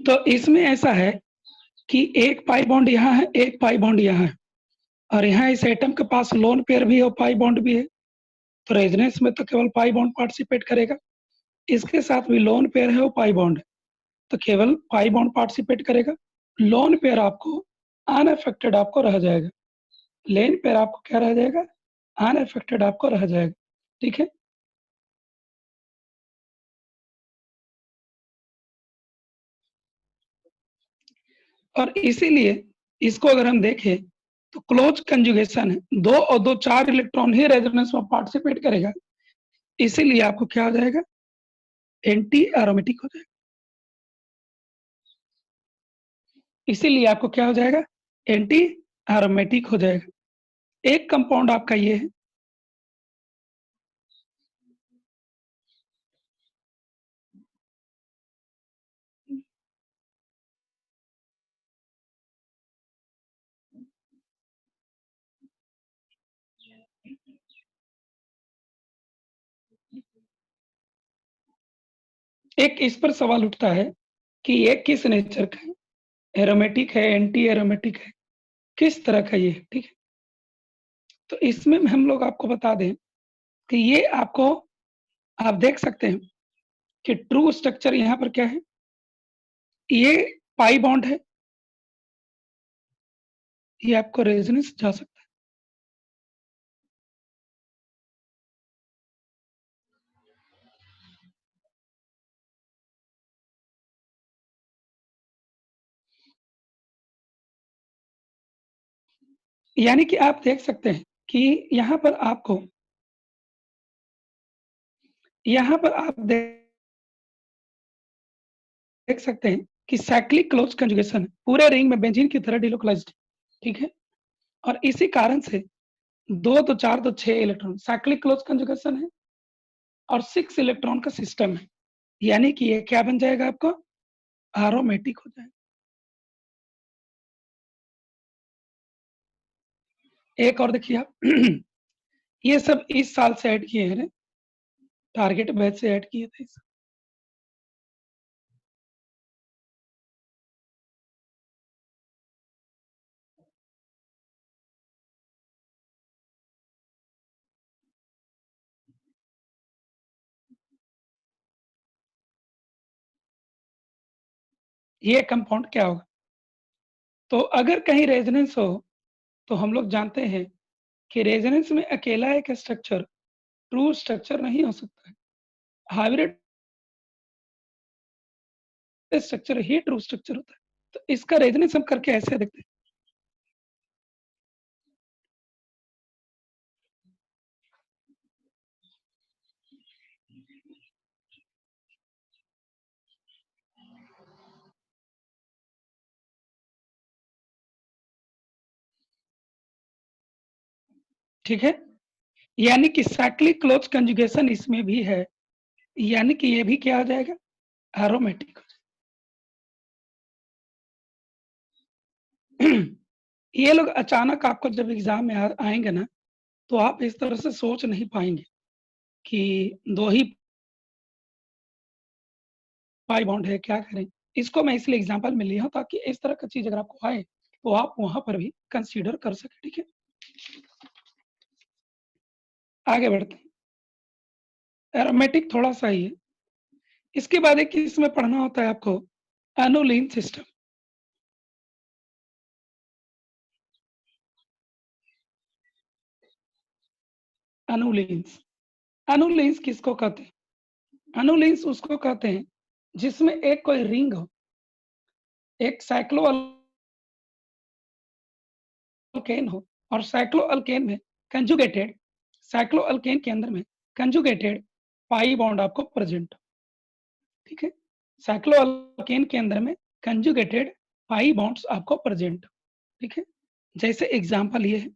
तो इसमें ऐसा है कि एक पाई बॉन्ड यहाँ है, एक पाई बॉन्ड यहाँ है, और यहाँ इस एटम के पास लोन पेयर भी है और पाई बॉन्ड भी है। तो रेजोनेंस में तो केवल पाई बॉन्ड पार्टिसिपेट करेगा, इसके साथ भी लोन पेयर है और पाई बॉन्ड है, तो केवल पाई बॉन्ड पार्टिसिपेट करेगा। लोन पेयर आपको अनअफेक्टेड आपको रह जाएगा, लेन पेयर आपको क्या रह जाएगा, अनअफेक्टेड आपको रह जाएगा। ठीक है। और इसीलिए इसको अगर हम देखें तो क्लोज कंजुगेशन है, दो और दो चार इलेक्ट्रॉन ही रेजोनेंस में पार्टिसिपेट करेगा, इसीलिए आपको क्या हो जाएगा, एंटी एरोमेटिक हो जाएगा। इसीलिए आपको क्या हो जाएगा, एंटी एरोमेटिक हो जाएगा। एक कंपाउंड आपका ये है, एक इस पर सवाल उठता है कि ये किस नेचर का है, एरोमेटिक है, एंटी एरोमेटिक है, किस तरह का ये है। ठीक है। तो इसमें हम लोग आपको बता दें कि ये आपको, आप देख सकते हैं कि ट्रू स्ट्रक्चर यहाँ पर क्या है, ये पाई बॉन्ड है, ये आपको रेजोनेंस जा सकता है। यानी कि आप देख सकते हैं कि यहाँ पर आप देख सकते हैं कि साइक्लिक क्लोज कंजुगेशन पूरे रिंग में बेंजीन की तरह डिलोकलाइज्ड। ठीक है। और इसी कारण से दो तो चार तो छह इलेक्ट्रॉन साइक्लिक क्लोज कंजुगेशन है और 6 इलेक्ट्रॉन का सिस्टम है, यानी कि ये क्या बन जाएगा, आपको एरोमेटिक हो जाएगा। एक और देखिए आप ये सब इस साल से ऐड किए हैं, टारगेट बैच से ऐड किए थे। ये कंपाउंड क्या होगा, तो अगर कहीं रेजोनेंस हो तो हम लोग जानते हैं कि रेजोनेंस में अकेला एक स्ट्रक्चर ट्रू स्ट्रक्चर नहीं हो सकता है, हाइब्रिड स्ट्रक्चर ही ट्रू स्ट्रक्चर होता है। तो इसका रेजोनेंस हम करके ऐसे देखते हैं। ठीक है। यानी कि साइक्लिक क्लोज कंजुगेशन इसमें भी है, यानी कि ये भी क्या हो जाएगा, एरोमेटिक हो जाएगा। ये लोग अचानक आपको जब एग्जाम में आएंगे ना, तो आप इस तरह से सोच नहीं पाएंगे कि दो ही पाई बॉन्ड है, क्या करें। इसको मैं इसलिए एग्जांपल में लिया हूं ताकि इस तरह की चीज अगर आपको आए तो आप वहां पर भी कंसीडर कर सके। ठीक है। आगे बढ़ते हैं, एरोमेटिक थोड़ा सा ही है। इसके बाद एक इसमें पढ़ना होता है आपको, एनुलीन सिस्टम। एनुलीन्स, एनुलीन्स किसको कहते हैं, एनुलीन्स उसको कहते हैं जिसमें एक कोई रिंग हो, एक साइक्लो अल्केन हो, और साइक्लो अल्केन में कंजुगेटेड, साइक्लो अल्केन के अंदर में कंजुगेटेड पाई बॉन्ड आपको प्रेजेंट। ठीक है। साइक्लो अल्केन के अंदर में कंजुगेटेड पाई बॉन्ड्स आपको प्रेजेंट। ठीक है। जैसे एग्जांपल ये है,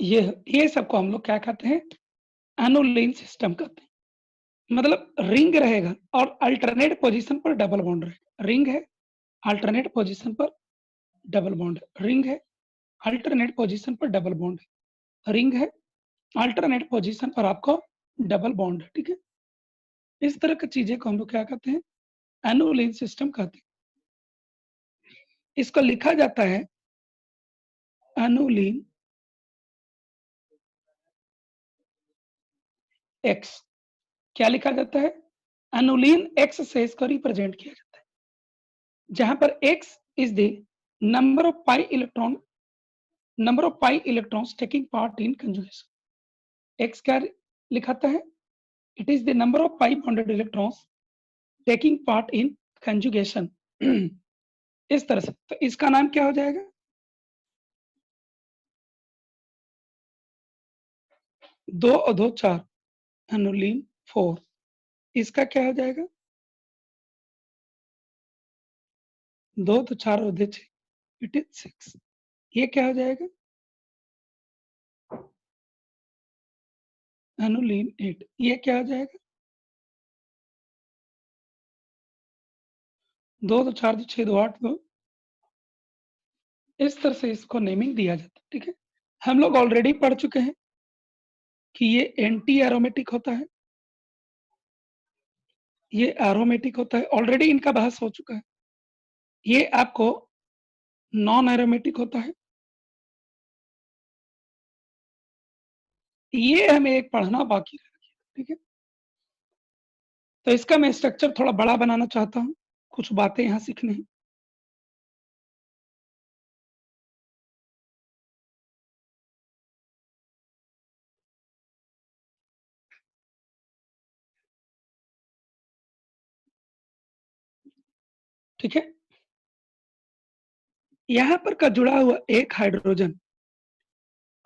ये सबको हम लोग क्या कहते हैं? एनुलिन सिस्टम कहते हैं। मतलब रिंग रहेगा और अल्टरनेट पोजीशन पर डबल बॉन्ड रहेगा। रिंग है, अल्टरनेट पोजीशन पर डबल बॉन्ड है। रिंग है, अल्टरनेट पोजीशन पर डबल बॉन्ड है। रिंग है, अल्टरनेट पोजीशन पर आपको डबल बॉन्ड है, ठीक है? इस तरह की चीजें को हम लोग क्या कहते हैं? एनुलिन सिस्टम कहते हैं। इसको लिखा जाता है एनुलिन एक्स। क्या लिखा जाता है? एनुलिन एक्स से इसको रिप्रेजेंट किया जाता है, जहां पर x is the number of pi electrons taking part in conjugation. X क्या लिखाता है? It is the number of pi bonded electrons taking part in conjugation. इस तरह से तो इसका नाम क्या हो जाएगा? 2 और 2 4, एनुलिन 4। इसका क्या हो जाएगा? 2 तो 4 और 2 6, इट इज 6। ये क्या हो जाएगा? एनुलिन 8। ये क्या हो जाएगा? 2 तो 4 तो 6 2 8 2। इस तरह से इसको नेमिंग दिया जाता है, ठीक है? हम लोग ऑलरेडी पढ़ चुके हैं कि ये एंटी एरोमेटिक होता है, ये एरोमेटिक होता है, ऑलरेडी इनका बहस हो चुका है। ये आपको नॉन एरोमेटिक होता है। ये हमें एक पढ़ना बाकी रह गया, ठीक है? तो इसका मैं स्ट्रक्चर थोड़ा बड़ा बनाना चाहता हूँ, कुछ बातें यहाँ सीखनी है। ठीक है? यहाँ पर का जुड़ा हुआ एक हाइड्रोजन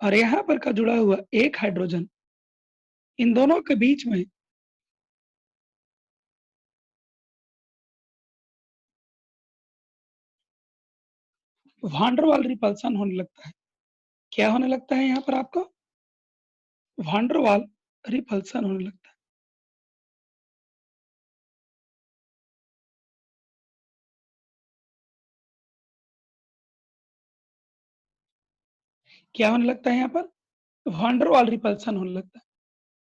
और यहाँ पर का जुड़ा हुआ एक हाइड्रोजन, इन दोनों के बीच में वान डेर वाल रिपल्सन होने लगता है। क्या होने लगता है यहाँ पर आपको? वान डेर वाल रिपल्सन होने लगता है। क्या होने लगता है यहाँ पर? वान डेर वाल रिपल्सन होने लगता है।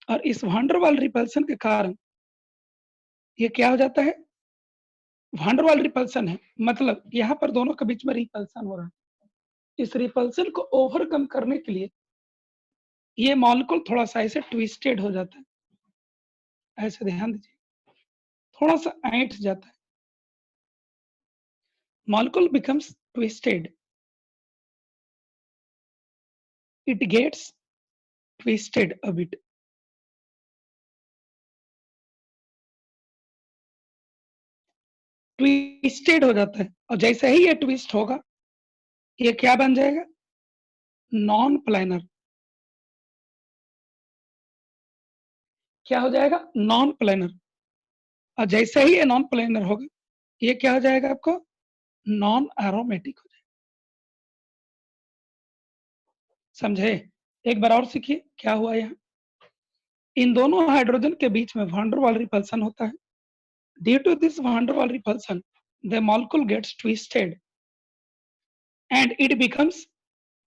और इस वान डेर वाल रिपल्सन के कारण ये क्या हो जाता है? वान डेर वाल रिपल्सन है, मतलब यहाँ पर दोनों के बीच में रिपल्सन हो रहा है। इस रिपल्सन को ओवरकम करने के लिए ये मॉलिक्यूल थोड़ा-सा ऐसे ट्विस्टेड हो जाता है। ऐसे ध्यान दीजिए, थोड़ा-सा ऐंठ जाता है। Molecule becomes twisted. It gets twisted a bit. Twisted हो जाता है और जैसे ही ये ट्विस्ट होगा, ये क्या बन जाएगा? Non planner. क्या हो जाएगा? Non planner. और जैसे ही ये नॉन प्लानर होगा, ये क्या हो जाएगा आपको? नॉन एरोमेटिक हो जाएगा। समझे? एक बार और सीखिए क्या हुआ यहाँ। इन दोनों हाइड्रोजन के बीच में वान डेर वाल रिपल्सन होता है। Due to this van der Waals repulsion, the molecule gets twisted and it becomes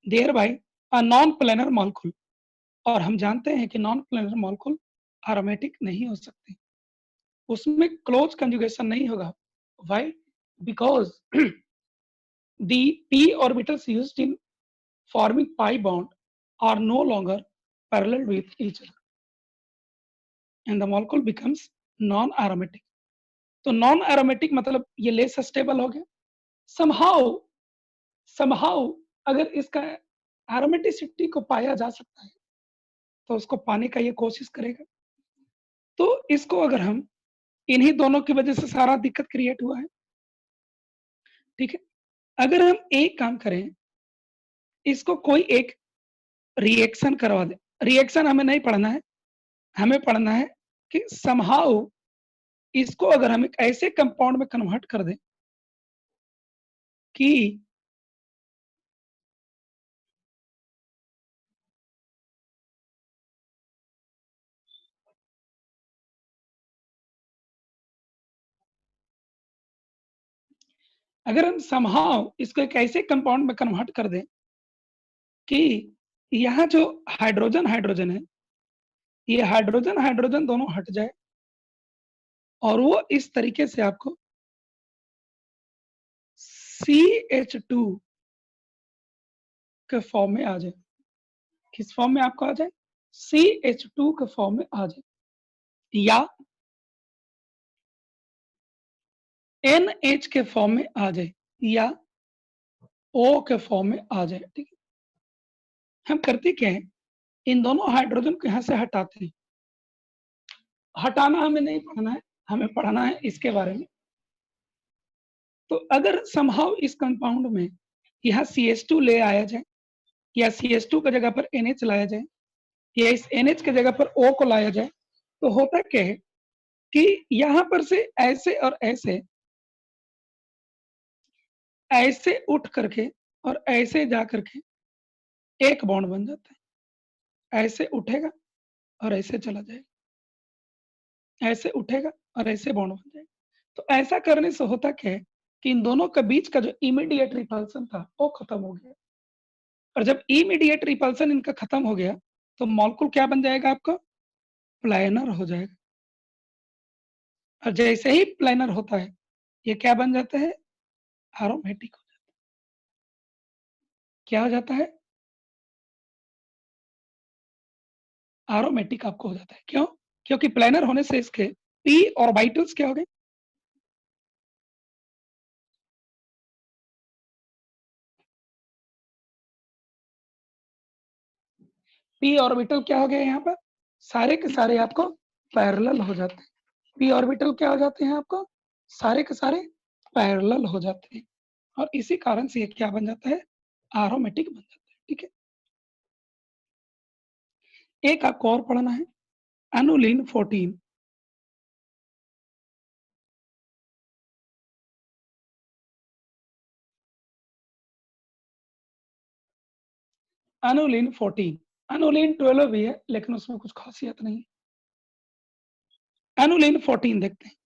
thereby a non-planar molecule। और हम जानते हैं कि नॉन प्लानर मॉलिक्यूल एरोमेटिक नहीं हो सकते, उसमें क्लोज कंजुगेशन नहीं होगा। Why? Because the p orbitals used in forming pi bond are no longer parallel with each other and the molecule becomes non aromatic। तो नॉन एरोमेटिक मतलब ये less stable हो गया। समहाउ अगर इसका एरोमेटिसिटी को पाया जा सकता है तो उसको पाने का ये कोशिश करेगा। तो इसको अगर हम इन्हीं दोनों की वजह से सारा दिक्कत क्रिएट हुआ है, ठीक है? अगर हम एक काम करें, इसको कोई एक रिएक्शन करवा दे। रिएक्शन हमें नहीं पढ़ना है, हमें पढ़ना है कि समहाउ इसको अगर हम एक ऐसे कंपाउंड में कन्वर्ट कर दें कि अगर हम समहाउ इसको एक ऐसे कंपाउंड में कन्वर्ट कर दें कि यहाँ जो हाइड्रोजन हाइड्रोजन है, ये हाइड्रोजन हाइड्रोजन दोनों हट जाए और वो इस तरीके से आपको CH2 के फॉर्म में आ जाए। किस फॉर्म में आपको आ जाए? CH2 के फॉर्म में आ जाए या NH के फॉर्म में आ जाए या O के फॉर्म में आ जाए। ठीक है, हम करते क्या है, इन दोनों हाइड्रोजन को यहां से हटाते हैं। हटाना हमें नहीं पढ़ना है, हमें पढ़ना है इसके बारे में। तो अगर समहाउ इस कंपाउंड में यहाँ CH2 ले आया जाए या CH2 की जगह पर NH लाया जाए या इस NH की जगह पर O को लाया जाए, तो होता क्या है कि यहाँ पर से ऐसे और ऐसे उठ करके और ऐसे जा करके एक बॉन्ड बन जाता है। ऐसे उठेगा और ऐसे चला जाएगा, ऐसे उठेगा और ऐसे बॉन्ड बन जाएगा। तो ऐसा करने से होता क्या है कि इन दोनों के बीच का जो इमीडिएट रिपल्सन था वो खत्म हो गया, और जब इमीडिएट रिपल्सन इनका खत्म हो गया तो मॉलिक्यूल क्या बन जाएगा आपका? प्लानर हो जाएगा। और जैसे ही प्लानर होता है ये क्या बन जाता है? एरोमेटिक हो जाता है। क्या हो जाता है? एरोमेटिक आपको हो जाता है। क्यों? क्योंकि प्लानर होने से इसके p ऑर्बिटल्स क्या हो गए? p ऑर्बिटल क्या हो गए यहाँ पर? सारे के सारे आपको पैरेलल हो जाते हैं। p ऑर्बिटल क्या हो जाते हैं आपको? सारे के सारे पैरेलल हो जाते हैं और इसी कारण से ये क्या बन जाता है? एरोमेटिक बन जाता है। ठीक है, एक आपको और पढ़ना है, अनुलिन 14। अनुलिन 14, अनुलिन 12 भी है लेकिन उसमें कुछ खासियत नहीं है। अनुलिन 14 देखते हैं।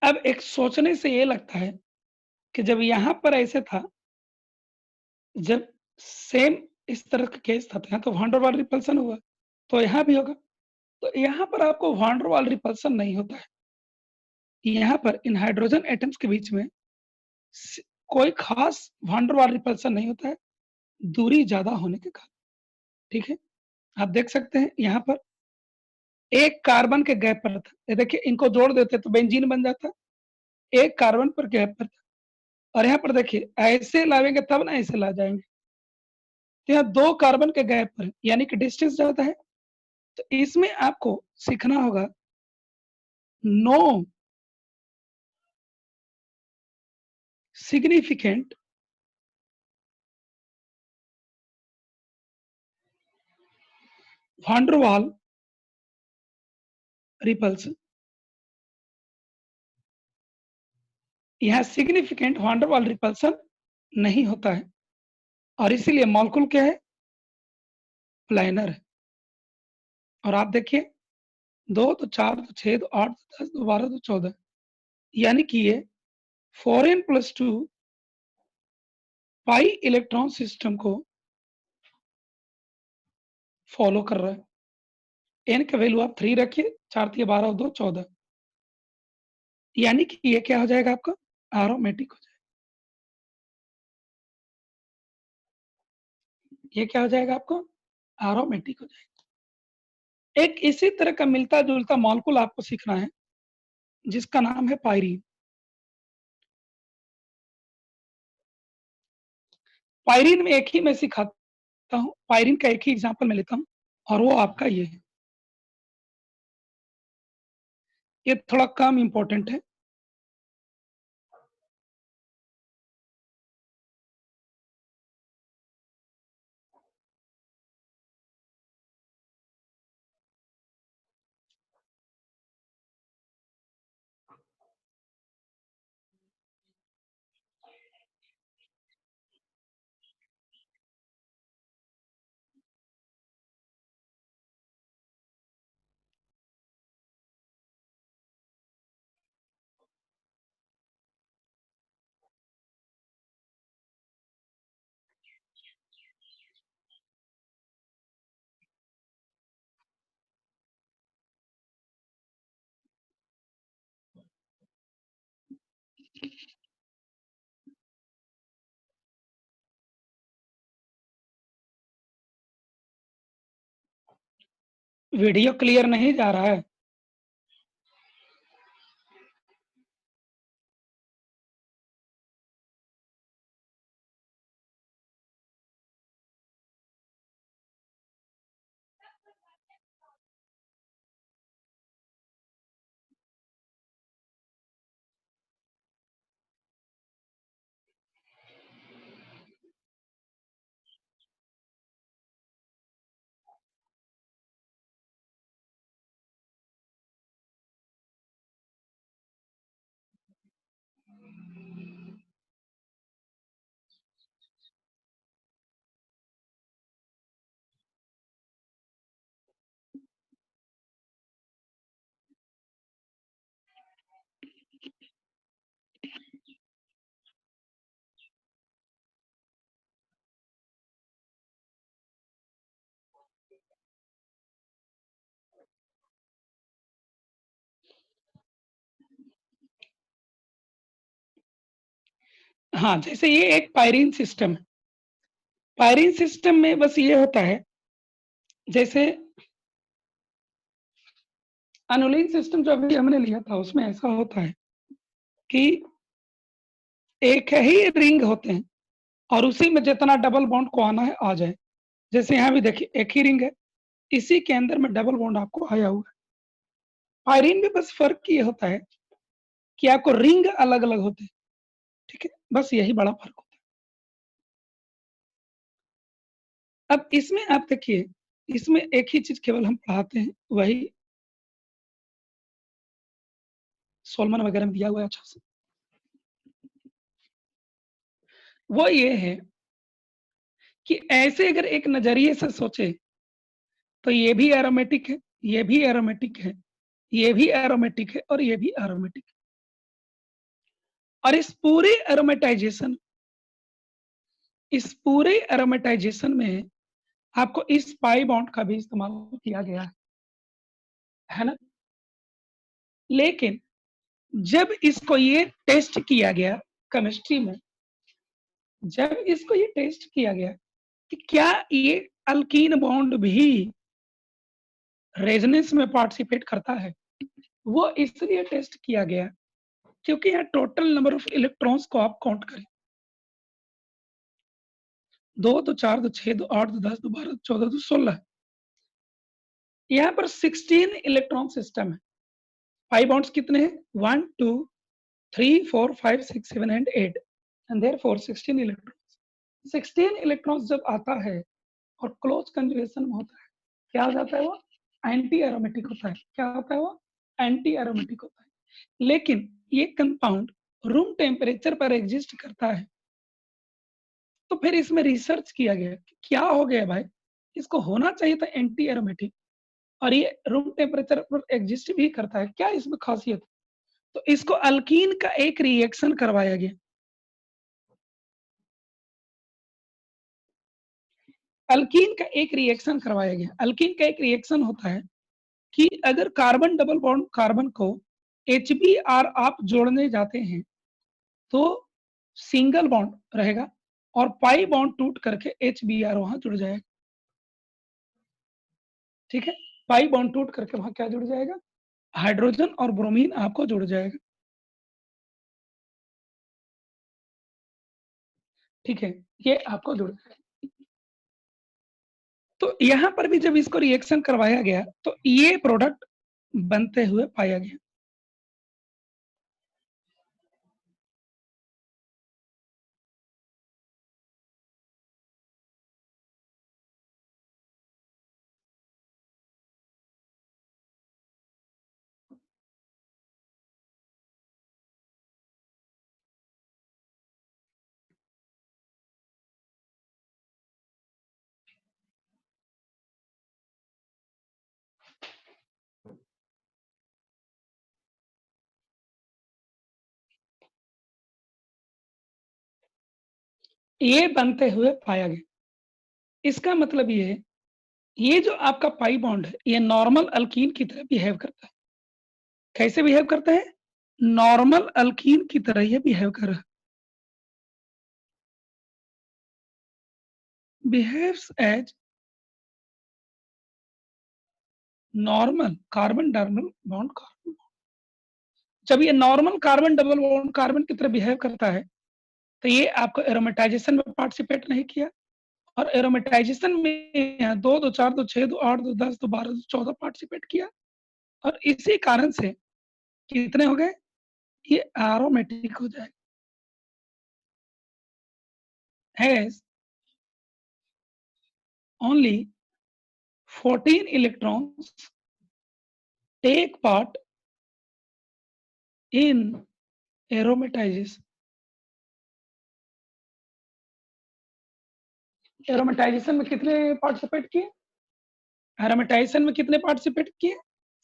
अब एक सोचने से ये लगता है कि जब यहाँ पर ऐसे था, जब सेम इस तरह का केस था तो यहाँ तो वान डेर वाल रिपल्सन हुआ, तो यहाँ भी होगा। तो यहाँ पर आपको वान डेर वाल रिपल्सन नहीं होता है। यहाँ पर इन हाइड्रोजन एटम्स के बीच में कोई खास वान डेर वाल रिपल्सन नहीं होता है, दूरी ज्यादा होने के कारण। ठीक है, आप देख सकते हैं यहाँ पर एक कार्बन के गैप पर था, ये देखिए इनको जोड़ देते तो बेंजीन बन जाता, एक कार्बन पर गैप पर था। और यहाँ पर देखिए ऐसे लावेंगे तब ना ऐसे ला जाएंगे, तो यहाँ 2 कार्बन के गैप पर यानी कि डिस्टेंस ज्यादा है। तो इसमें आपको सीखना होगा नो सिग्निफिकेंट वान डेर वाल रिपल्सन। यहाँ सिग्निफिकेंट वान डेर वाल रिपल्सन नहीं होता है और इसीलिए मॉलिक्यूल क्या है? प्लानर है। और आप देखिए 2 तो 4 तो 6 तो 8 तो 10 तो 12 तो 14, यानी कि ये 4n+2 पाई इलेक्ट्रॉन सिस्टम को फॉलो कर रहा है। n का वैल्यू आप 3 रखिए, 4 3 12 और 2 14, यानी कि ये क्या हो जाएगा आपका? एरोमेटिक हो जाएगा। ये क्या हो जाएगा आपको? एरोमेटिक हो जाएगा। एक इसी तरह का मिलता-जुलता मॉलिक्यूल आपको सीखना है, जिसका नाम है पायरीन। पायरीन में एक ही मैं सिखाता हूँ, पायरीन का एक ही एग्जांपल मैं लेता हूँ और वो आपका ये है। ये थोड़ा कम इम्पोर्टेंट है। वीडियो क्लियर नहीं जा रहा है। हाँ, जैसे ये एक पायरीन सिस्टम है। पायरीन सिस्टम में बस ये होता है, जैसे अनुलीन सिस्टम जो अभी हमने लिया था, उसमें ऐसा होता है कि एक ही रिंग होते हैं और उसी में जितना डबल बॉन्ड को आना है आ जाए। जैसे यहाँ भी देखिए एक ही रिंग है, इसी के अंदर में डबल बॉन्ड आपको आया हुआ है। पायरीन में बस फ़र्क ये होता है कि आपको रिंग अलग-अलग होते हैं, ठीक है? बस यही बड़ा फ़र्क होता है। अब इसमें आप देखिए, इसमें एक ही चीज़ केवल हम पढ़ाते हैं, वही सोलमन वगैरह में दिया हुआ है अच्छा से। वो ये है कि ऐसे अगर एक नज़रिए से सोचे, तो ये भी एरोमेटिक है, ये भी एरोमेटिक है, ये भी एरोमेटिक है और ये भी एरोमेटिक है। और इस पूरे एरोमेटाइजेशन में आपको इस पाई बॉन्ड का भी इस्तेमाल किया गया है ना? लेकिन जब इसको ये टेस्ट किया गया केमिस्ट्री में, जब इसको ये टेस्ट किया गया कि क्या ये अल्कीन बॉन्ड भी रेजोनेंस में पार्टिसिपेट करता है, वो इसलिए टेस्ट किया गया क्योंकि यहाँ टोटल नंबर ऑफ इलेक्ट्रॉन्स को आप काउंट करें। 2 तो 4 तो 6 तो 8 तो 10 तो 12 तो 14 तो 16। यहाँ पर 16 इलेक्ट्रॉन सिस्टम है। पाई बॉन्ड्स कितने हैं? 1, 2, 3, 4, 5, 6, 7 and 8 and therefore 16 electrons. 16 electrons जब आता है और क्लोज कंजुगेशन में होता है, क्या हो जाता है वो? एंटी एरोमेटिक होता है। क्या होता है वो? एंटी एरोमेटिक होता है। लेकिन ये कंपाउंड रूम टेम्परेचर पर एग्जिस्ट करता है। तो फिर इसमें रिसर्च किया गया कि क्या हो गया भाई, इसको होना चाहिए था एंटी एरोमेटिक और ये रूम टेम्परेचर पर एग्जिस्ट भी करता है, क्या इसमें खासियत? तो इसको अल्कीन का एक रिएक्शन करवाया गया। अल्कीन का एक रिएक्शन करवाया गया। अल्कीन का एक रिएक्शन होता है कि अगर कार्बन डबल बॉन्ड कार्बन को HBr आप जोड़ने जाते हैं, तो सिंगल बॉन्ड रहेगा और पाई बॉन्ड टूट करके HBr वहां जुड़ जाएगा। ठीक है, पाई बॉन्ड टूट करके वहां क्या जुड़ जाएगा, हाइड्रोजन और ब्रोमीन आपको जुड़ जाएगा। ठीक है, ये आपको जुड़ जाएगा। तो यहां पर भी जब इसको रिएक्शन करवाया गया तो ये प्रोडक्ट बनते हुए पाया गया। ये बनते हुए पाया गया। इसका मतलब ये है, ये जो आपका पाई बॉन्ड है ये नॉर्मल अल्कीन की तरह बिहेव करता है। कैसे बिहेव करता है, नॉर्मल अल्कीन की तरह ये बिहेव कर रहा है। Behaves as normal carbon double bond carbon. जब ये normal carbon double bond carbon की तरह बिहेव करता है तो ये आपको एरोमेटाइजेशन में पार्टिसिपेट नहीं किया, और एरोमेटाइजेशन में 2 2 4 2 6 2 8 2 10 2 12 2 14 पार्टिसिपेट किया, और इसी कारण से कितने हो गए, ये एरोमेटिक हो जाएगा। Has only 14 electrons take part in aromatization। Aromatisation में कितने पार्टिसिपेट किए, एरोमेटाइजेशन में कितने पार्टिसिपेट किए,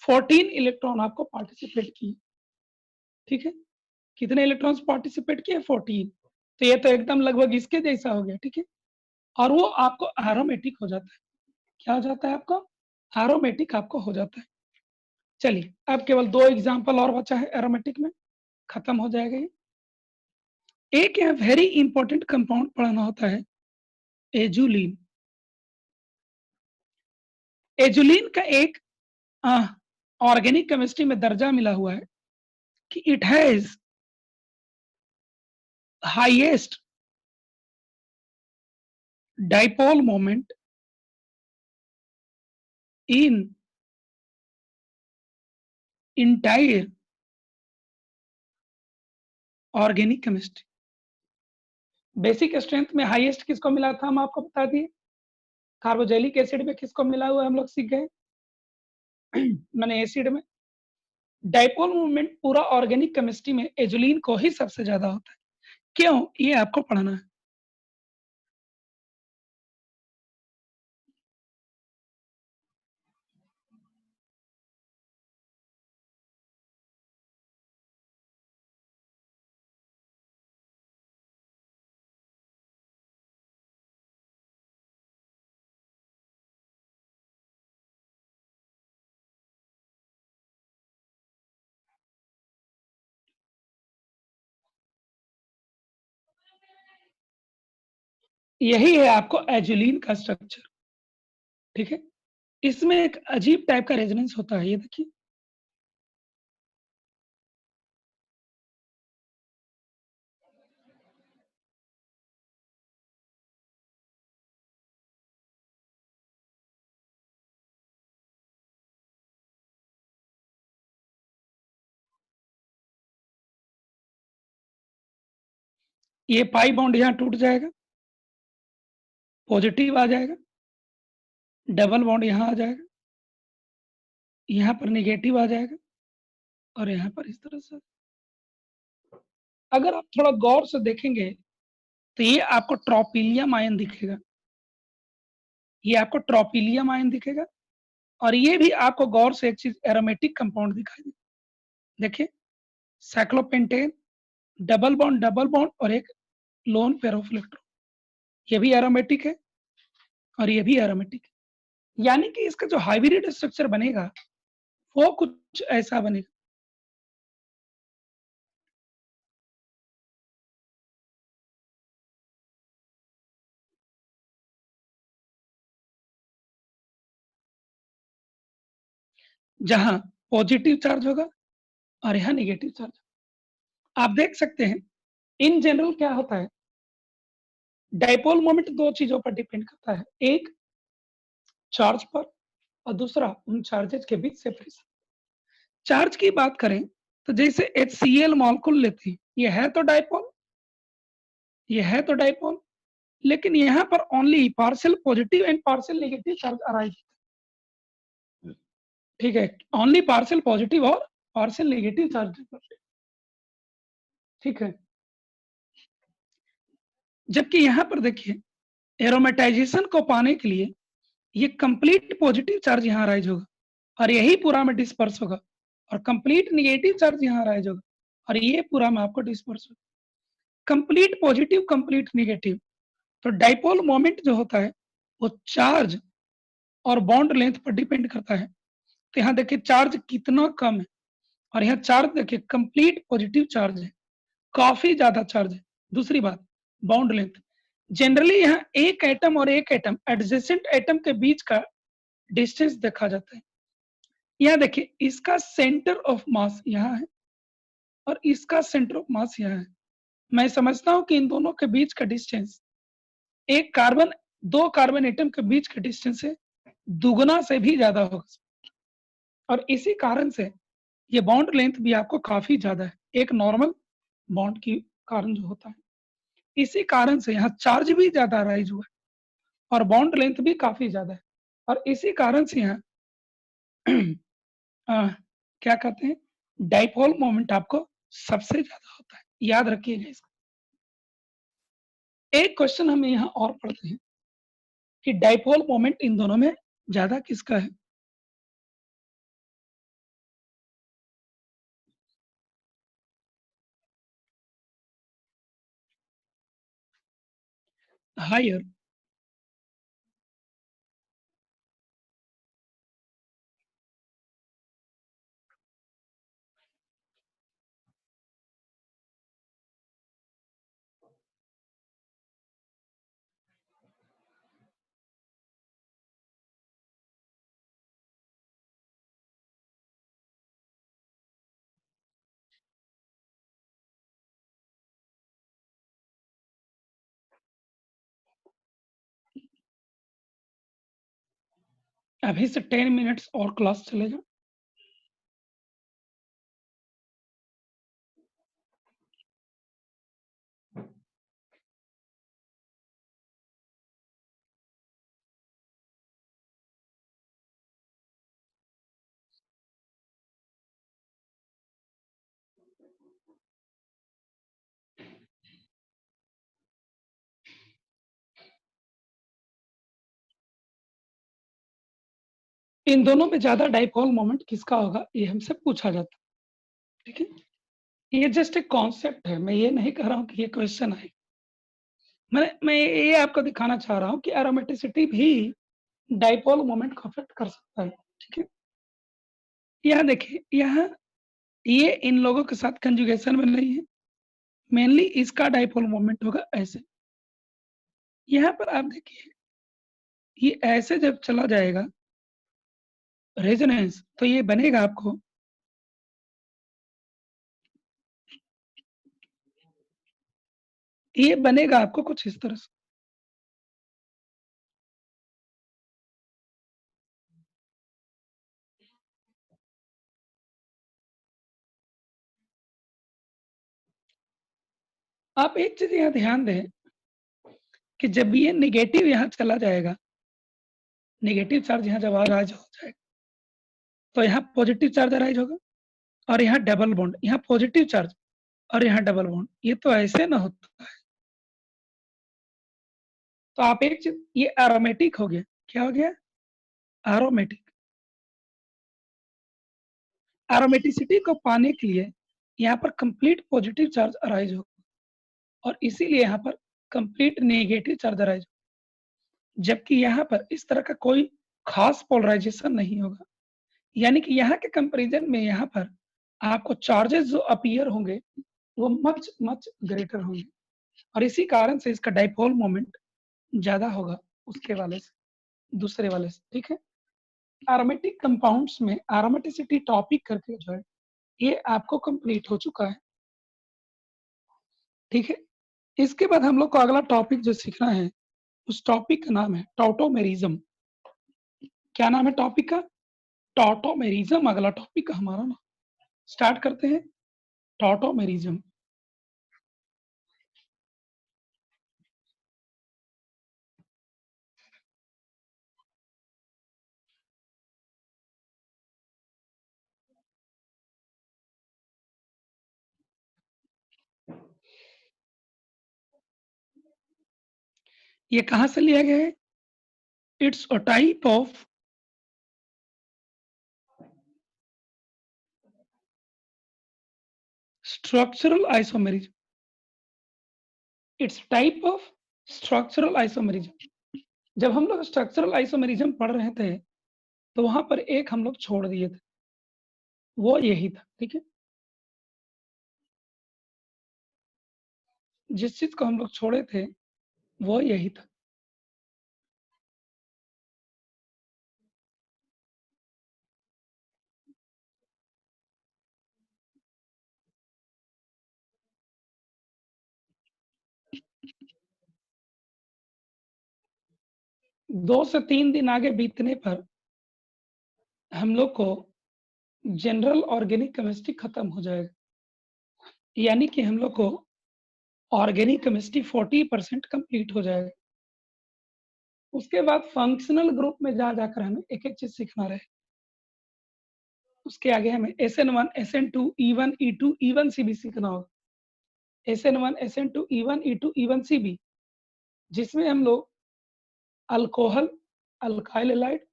14 इलेक्ट्रॉन आपको पार्टिसिपेट किए। ठीक है, कितने इलेक्ट्रॉन्स पार्टिसिपेट किए, 14। तो ये तो एकदम लगभग इसके जैसा हो गया। ठीक है, और वो आपको एरोमेटिक हो जाता है। क्या हो जाता है आपको, एरोमेटिक आपको हो जाता है। चलिए, अब केवल 2 एग्जांपल और बचा है एरोमेटिक में, खत्म हो जाएगा ये। एक यहाँ वेरी इंपॉर्टेंट कंपाउंड पढ़ना होता है, एजुलिन। एजुलिन का एक ऑर्गेनिक केमिस्ट्री में दर्जा मिला हुआ है कि it has highest dipole moment in entire organic chemistry. Basic strength में हाईएस्ट किसको मिला था, हम आपको बता दिए। कार्बोजेलिक एसिड में किसको मिला हुआ हम लोग सीख गए, मैंने एसिड में। डाइपोल मूवमेंट पूरा ऑर्गेनिक केमिस्ट्री में एजुलिन को ही सबसे ज्यादा होता है। क्यों, ये आपको पढ़ना है। यही है आपको एजुलिन का स्ट्रक्चर। ठीक है, इसमें एक अजीब टाइप का रेजोनेंस होता है, ये देखिए। ये पाई बॉन्ड यहाँ टूट जाएगा, पॉजिटिव आ जाएगा, डबल बॉन्ड यहाँ आ जाएगा, यहाँ पर निगेटिव आ जाएगा, और यहाँ पर इस तरह से। अगर आप थोड़ा गौर से देखेंगे तो ये आपको ट्रोपिलियम आयन दिखेगा, ये आपको ट्रोपिलियम आयन दिखेगा, और ये भी आपको गौर से एक चीज एरोमेटिक कंपाउंड दिखाई दे। देखिए, साइक्लोपेंटेन, डबल बॉन्ड और एक लोन पेयर ऑफ इलेक्ट्रॉन, ये भी एरोमेटिक है और ये भी एरोमेटिक है। यानी कि इसका जो हाइब्रिड स्ट्रक्चर बनेगा वो कुछ ऐसा बनेगा। जहां पॉजिटिव चार्ज होगा और यहाँ नेगेटिव चार्ज। आप देख सकते हैं इन जनरल क्या होता है, डाइपोल मोमेंट दो चीजों पर डिपेंड करता है, एक चार्ज पर और दूसरा उन चार्जेज के बीच सेपरेशन। चार्ज की बात करें तो जैसे HCl मॉलिक्यूल लेते हैं, ये है तो डाइपोल, ये है तो डाइपोल, लेकिन यहाँ पर only partial positive and partial negative charge arise, ठीक है, ओनली पार्शियल पॉजिटिव और पार्शियल नेगेटिव चार्ज, ठीक है। जबकि यहाँ पर देखिए एरोमेटाइजेशन को पाने के लिए ये कंप्लीट पॉजिटिव चार्ज यहाँ राइज होगा और यही पूरा में डिस्पर्स होगा, और कंप्लीट नेगेटिव चार्ज यहाँ राइज होगा और ये पूरा में आपको डिस्पर्स होगा। कंप्लीट पॉजिटिव कंप्लीट नेगेटिव, तो डाइपोल मोमेंट जो होता है वो चार्ज और बॉन्ड लेंथ पर डिपेंड करता है। तो यहाँ देखिए चार्ज कितना कम है और यहाँ चार्ज देखिए कंप्लीट पॉजिटिव चार्ज है, काफी ज्यादा चार्ज है। दूसरी बात बॉन्ड लेंथ, जनरली यहाँ एक एटम और एक एटम एडजेसेंट एटम के बीच का डिस्टेंस देखा जाता है। यहाँ देखिए इसका सेंटर ऑफ मास यहाँ है और इसका सेंटर ऑफ मास यहाँ है। मैं समझता हूं कि इन दोनों के बीच का डिस्टेंस एक कार्बन, दो कार्बन एटम के बीच का डिस्टेंस है दुगुना से भी ज्यादा होगा, और इसी कारण से ये बॉन्ड लेंथ भी आपको काफी ज्यादा है एक नॉर्मल बॉन्ड की कारण जो होता है। इसी कारण से यहाँ चार्ज भी ज्यादा राइज हुआ है और बॉन्ड लेंथ भी काफी ज्यादा है, और इसी कारण से यहाँ क्या कहते हैं डाइपोल मोमेंट आपको सबसे ज्यादा होता है, याद रखिएगा इसको। एक क्वेश्चन हम यहाँ और पढ़ते हैं कि डाइपोल मोमेंट इन दोनों में ज्यादा किसका है। हायर, अभी से 10 मिनट्स और क्लास चलेगा। इन दोनों में ज्यादा डाइपोल मोमेंट किसका होगा ये हमसे पूछा जाता है, ठीक है। ये जस्ट एक कॉन्सेप्ट है, मैं ये नहीं कह रहा हूँ कि ये क्वेश्चन है। मैं ये आपको दिखाना चाह रहा हूँ कि एरोमेटिसिटी भी डाइपोल मोमेंट को अफेक्ट कर सकता है, ठीक है। यहाँ देखिए यहाँ ये इन लोगों के साथ कंजुगेशन में नहीं है, मेनली इसका डाइपोल मोमेंट होगा ऐसे। यहाँ पर आप देखिए ये ऐसे जब चला जाएगा रेजोनेंस तो ये बनेगा आपको, ये बनेगा आपको कुछ इस तरह से। आप एक चीज यहाँ ध्यान दें कि जब ये नेगेटिव यहाँ चला जाएगा, नेगेटिव चार्ज यहाँ जब अराइज हो जाएगा तो यहाँ पॉजिटिव चार्ज अराइज होगा और यहाँ डबल बॉन्ड, यहाँ पॉजिटिव चार्ज और यहाँ डबल बॉन्ड, ये तो ऐसे ना होता है। तो आप एक चीज, ये एरोमेटिक हो गया, क्या हो गया एरोमेटिक। एरोमेटिसिटी को पाने के लिए यहाँ पर कंप्लीट पॉजिटिव चार्ज अराइज होगा और इसीलिए यहाँ पर कंप्लीट नेगेटिव चार्ज अराइज होगा, जबकि यहाँ पर इस तरह का कोई खास पोलराइजेशन नहीं होगा। यानी कि यहाँ के कंपैरिजन में यहाँ पर आपको चार्जेस जो अपीयर होंगे वो मच मच ग्रेटर होंगे, और इसी कारण से इसका डाइपोल मोमेंट ज्यादा होगा उसके वाले से, दूसरे वाले से, ठीक है। एरोमेटिक कंपाउंड्स में एरोमेटिसिटी टॉपिक करके जो है ये आपको कंप्लीट हो चुका है, ठीक है। इसके बाद हम लोग को अगला टॉपिक जो सीखना है उस टॉपिक का नाम है टॉटोमेरिज्म। क्या नाम है टॉपिक का? टॉटोमेरिज्म अगला टॉपिक हमारा ना। स्टार्ट करते हैं टॉटोमेरिज्म। ये कहां से लिया गया है? It's a type of structural isomerism. It's type of structural isomerism. जब हम लोग स्ट्रक्चरल आइसोमेरिज्म पढ़ रहे थे तो वहां पर एक हम लोग छोड़ दिए थे, वो यही था, ठीक है। जिस चीज को हम लोग छोड़े थे वो यही था। दो से तीन दिन आगे बीतने पर हम लोग को जनरल ऑर्गेनिक केमिस्ट्री खत्म हो जाएगा, यानी कि हम लोग को ऑर्गेनिक केमिस्ट्री 40% कंप्लीट हो जाएगा। उसके बाद फंक्शनल ग्रुप में जा जाकर हमें एक एक चीज सीखना रहे। उसके आगे हमें SN1 SN2 E1 E2 E1 CB सीखना होगा। SN1 SN2 E1 E2 E1 CB, जिसमें हम लोग अल्कोहल, अल्काइल हैलाइड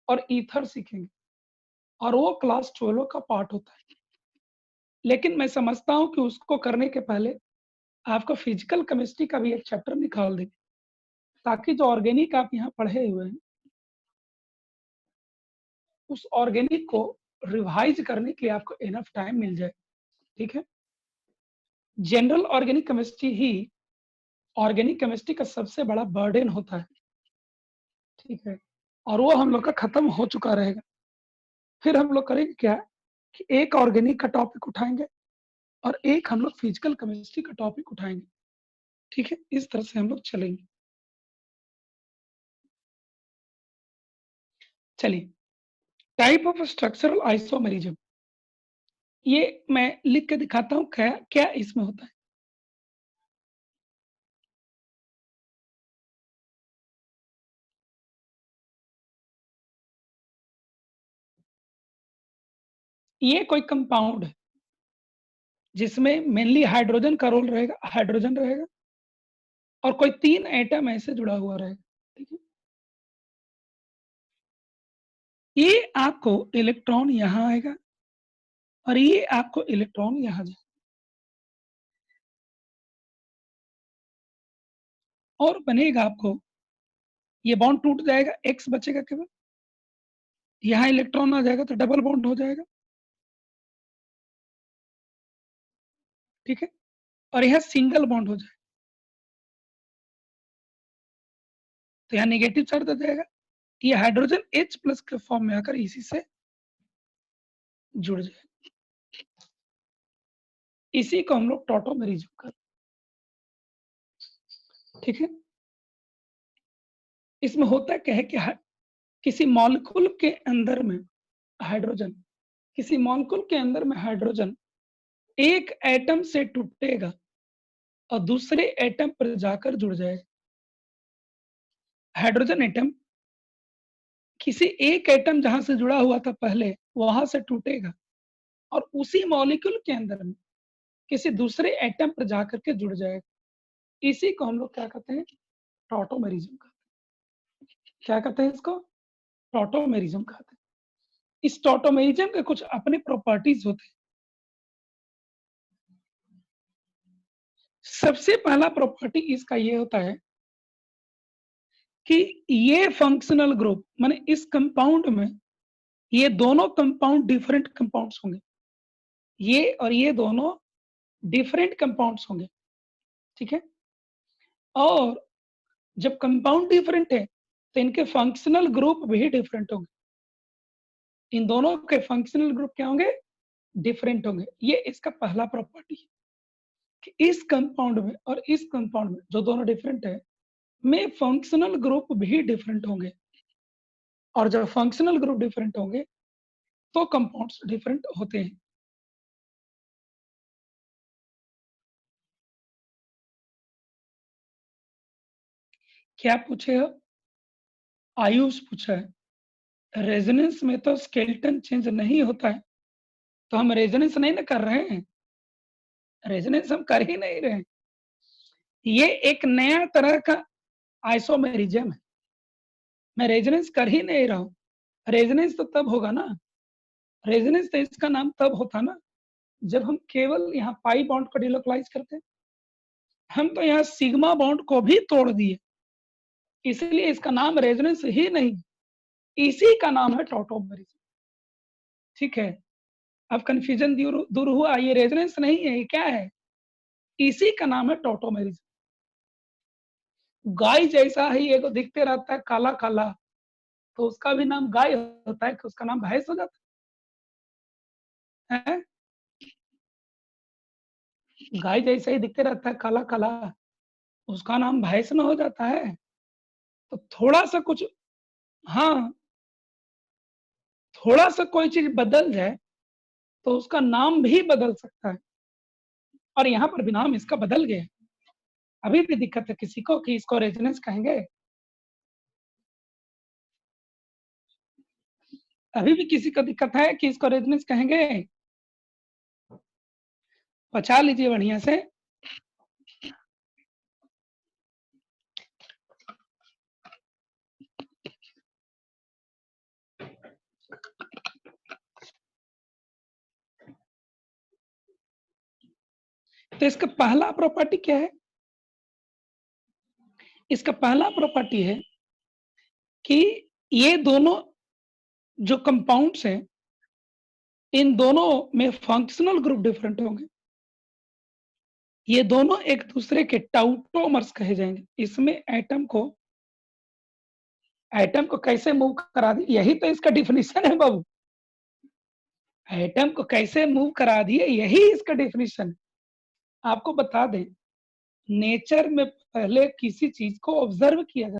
और ईथर सीखेंगे, और वो क्लास 12 का पार्ट होता है। लेकिन मैं समझता हूँ कि उसको करने के पहले आपको फिजिकल केमिस्ट्री का भी एक चैप्टर निकाल देंगे, ताकि जो ऑर्गेनिक आप यहाँ पढ़े हुए हैं उस ऑर्गेनिक को रिवाइज करने के लिए आपको इनफ टाइम मिल जाए, ठीक है। जनरल ऑर्गेनिक केमिस्ट्री ही ऑर्गेनिक केमिस्ट्री का सबसे बड़ा बर्डन होता है, ठीक है। और वो हम लोग का खत्म हो चुका रहेगा। फिर हम लोग करेंगे क्या कि एक ऑर्गेनिक का टॉपिक उठाएंगे और एक हम लोग फिजिकल केमिस्ट्री का टॉपिक उठाएंगे, ठीक है। इस तरह से हम लोग चलेंगे। चलिए, टाइप ऑफ स्ट्रक्चरल आइसोमेरिज्म, ये मैं लिख के दिखाता हूँ क्या क्या इसमें होता है। ये कोई कंपाउंड है जिसमें मेनली हाइड्रोजन का रोल रहेगा, हाइड्रोजन रहेगा, और कोई तीन एटम ऐसे जुड़ा हुआ रहेगा, ठीक है। ये आपको इलेक्ट्रॉन यहाँ आएगा और ये आपको इलेक्ट्रॉन यहाँ जाएगा, और बनेगा आपको, ये बॉन्ड टूट जाएगा, एक्स बचेगा केवल, यहाँ इलेक्ट्रॉन आ जाएगा तो डबल बॉन्ड हो जाएगा, ठीक है। और यहाँ सिंगल बॉन्ड हो जाएगा तो यहाँ नेगेटिव चार्ज आ जाएगा, ये हाइड्रोजन H प्लस के फॉर्म में आकर इसी से जुड़ जाएगा। इसी को हम लोग टॉटोमेरिज्म कर, ठीक है। इसमें होता क्या है कि किसी मॉलिक्यूल के अंदर में हाइड्रोजन, किसी मॉलिक्यूल के अंदर में हाइड्रोजन एक एटम से टूटेगा और दूसरे एटम पर जाकर जुड़ जाएगा। हाइड्रोजन एटम किसी एक एटम जहां से जुड़ा हुआ था पहले वहां से टूटेगा और उसी मॉलिक्यूल के अंदर में किसी दूसरे एटम पर जाकर के जुड़ जाएगा। इसी को हम लोग क्या कहते हैं? टॉटोमेरिज्म कहते हैं। क्या कहते हैं इसको? टॉटोमेरिज्म कहते हैं। इस टॉटोमेरिज्म के कुछ अपने प्रॉपर्टीज होते हैं। सबसे पहला प्रॉपर्टी इसका ये होता है कि ये फंक्शनल ग्रुप माने इस कंपाउंड में ये दोनों कंपाउंड डिफरेंट कंपाउंड्स होंगे, ये और ये दोनों डिफरेंट कंपाउंड्स होंगे, ठीक है। और जब कंपाउंड डिफरेंट है तो इनके फंक्शनल ग्रुप भी डिफरेंट होंगे। इन दोनों के फंक्शनल ग्रुप क्या होंगे? डिफरेंट होंगे। ये इसका पहला प्रॉपर्टी है कि इस कंपाउंड में और इस कंपाउंड में जो दोनों डिफरेंट है, में फंक्शनल ग्रुप भी डिफरेंट होंगे। और जब फंक्शनल ग्रुप डिफरेंट होंगे, तो कंपाउंड्स डिफरेंट होते हैं। क्या पूछे हो? आयुष पूछा है। रेजोनेंस में तो स्केलेटन चेंज नहीं होता है, तो हम रेजोनेंस नहीं ना कर रहे हैं। रेजोनेंस हम कर ही नहीं रहे हैं। ये एक नया तरह का आइसोमेरिज्म है। मैं रेजोनेंस कर ही नहीं रहा हूँ। रेजोनेंस तो तब होगा ना, रेजोनेंस तो इसका नाम तब होता ना जब हम केवल यहाँ पाई बॉन्ड को डिलोकलाइज करते हैं। हम तो यहाँ सिग्मा बॉन्ड को भी तोड़ दिए, इसलिए इसका नाम रेजोनेंस ही नहीं, इसी का नाम है टॉटोमेरिज्म। ठीक है, अब कंफ्यूजन दूर हुआ। ये रेजोनेंस नहीं है, ये क्या है? इसी का नाम है टॉटोमेरिज्म। गाय जैसा ही एक दिखते रहता है काला काला, तो उसका भी नाम गाय होता है कि उसका नाम भैंस हो जाता है? गाय जैसा ही दिखते रहता है काला काला, उसका नाम भैंस न हो जाता है? तो थोड़ा सा कुछ, हाँ, थोड़ा सा कोई चीज बदल जाए तो उसका नाम भी बदल सकता है, और यहाँ पर भी नाम इसका बदल गया। अभी भी दिक्कत है किसी को कि इसको रेजोनेंस कहेंगे? अभी भी किसी को दिक्कत है कि इसको रेजोनेंस कहेंगे? पचा लीजिए बढ़िया से। तो इसका पहला प्रॉपर्टी क्या है? इसका पहला प्रॉपर्टी है कि ये दोनों जो कंपाउंड्स हैं, इन दोनों में फंक्शनल ग्रुप डिफरेंट होंगे। ये दोनों एक दूसरे के टाउटोमर्स कहे जाएंगे। इसमें एटम को कैसे मूव करा दिए, यही तो इसका डिफिनीशन है बाबू। एटम को कैसे मूव करा दिए, यही इसका डिफिनीशन। आपको बता दें, नेचर में पहले किसी चीज को ऑब्जर्व किया जाता